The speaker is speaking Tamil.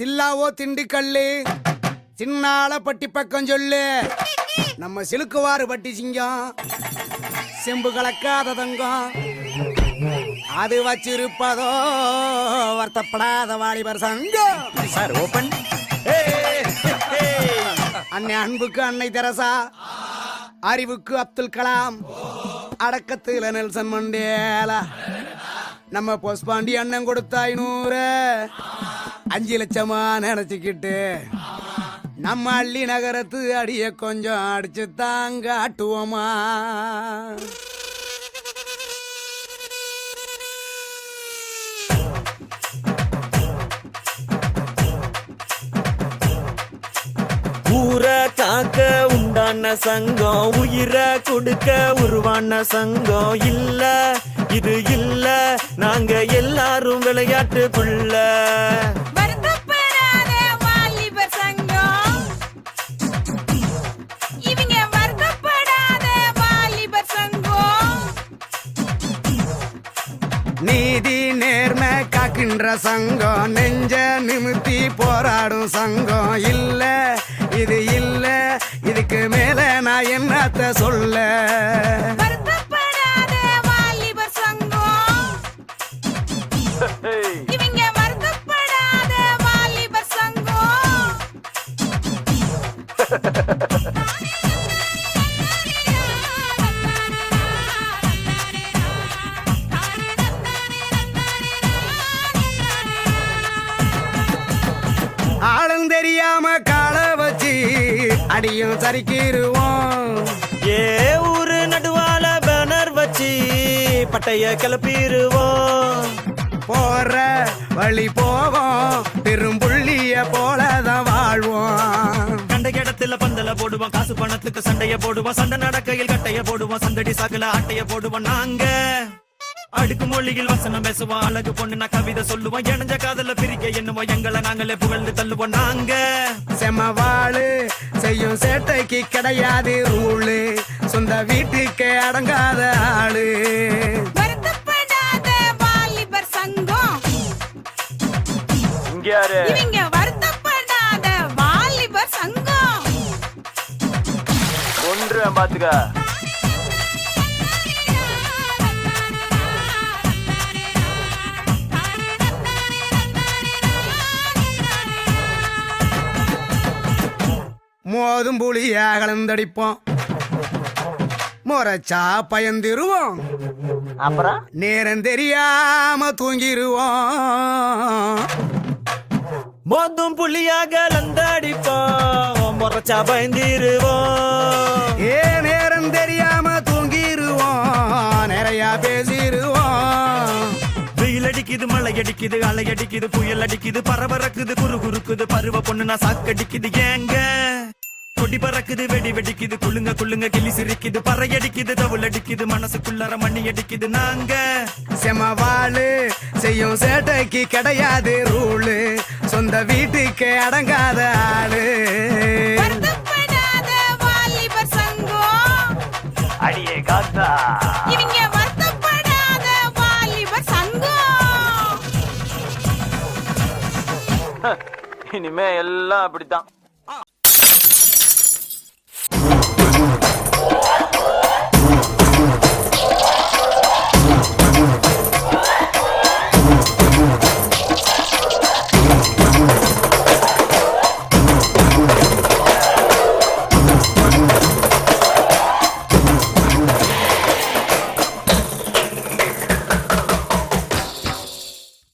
சில்லாவோ திண்டுக்கல்லு சின்னால பட்டி பக்கம் சொல்லு. நம்ம சிலுக்குவாறு பட்டி சிங்கம் செம்பு கலக்காத தங்கம் அது வச்சிருப்பதோ வருத்தப்படாத வாலிபர் சங்கம். Sir open. அன்னை அன்புக்கு அன்னை தெரசா, அறிவுக்கு அப்துல் கலாம், அடக்கத்துல நெல்சன் மண்டேலா. நம்ம பொஸ்பாண்டி அண்ணன் கொடுத்த 500 5 லட்சமா நினைச்சுக்கிட்டு நம்ம அள்ளி நகரத்து அடிய கொஞ்சம் அடிச்சு தாங்க ஆட்டுவோமா. ஊரை காக்க உண்டான சங்கம், உயிரை கொடுக்க உருவான சங்கம். இல்ல இது இல்ல, நாங்க எல்லாரும் விளையாட்டுக்குள்ள. நீதி நேர்மை காக்கின்ற சங்கம், நெஞ்ச நிமித்தி போராடும் சங்கம். இல்ல இது இல்ல, இதுக்கு மேல நான் என்னத்த சொல்ல. ஆளும் தெரியாம கால வச்சு அடியும் சரிக்கிருவோம். ஏ ஊரு நடுவால பேனர் வச்சு பட்டைய கிளப்பிடுவோம். போற வழி போவோம், பெரும்புள்ளிய போலதான் வாழ்வோம். கண்ட இடத்துல பந்தல போடுவோம், காசு பணத்துக்கு சண்டைய போடுவோம். சண்டை நடக்கையில் கட்டைய போடுவோம், சந்தடி சாக்குல ஆட்டைய போடுவோம். நாங்க அடுக்கு மொழியில் வசனம் பேசுவோம், அழகு பொண்ணு நான் கவிதை சொல்லுவோம். இணைஞ்ச காதல பிரிக்க என்னவோம், எங்களை நாங்களே புகழ்ந்து தள்ளுவோம். நாங்க செமவாளு செய்யும் சேட்டைக்கு கிடையாது ரூலு, சொந்த வீட்டுக்கு அடங்காத ஆளு. ஒன்று பாத்துக்க. மோதும் புளியா கலந்தடிப்போம், முறைச்சா பயந்திருவோம். அப்புறம் நேரம் தெரியாம தூங்கிருவோம். மோதும் புள்ளியாக லந்தடிப்போம், முறைச்சா பயந்திருவோம். ஏ நேரம் தெரியாம தூங்கிருவோம், நிறைய பேசிருவோம். வெயில் அடிக்குது, மழை அடிக்குது, அலை அடிக்குது, புயல் அடிக்குது, பரபரக்குது, குறு குறுக்குது, பருவ பொண்ணு நான் சாக்கடிக்குது. ஏங்க கொடி பறக்குது, வெடி வெடிக்குது, குள்ளுங்க குள்ளுங்க கிளி சிரிக்குது, பறை அடிக்குது, தவுள் அடிக்குது, மனசுக்குள்ளார மண்ணி அடிக்குது. நாங்க செமவாளு செய்யும் சேட்டைக்கு கிடையாது ரூலு, சொந்த வீட்டுக்கு அடங்காத ஆளு. அடியே காத்தா இனிமே எல்லாம் அப்படித்தான்.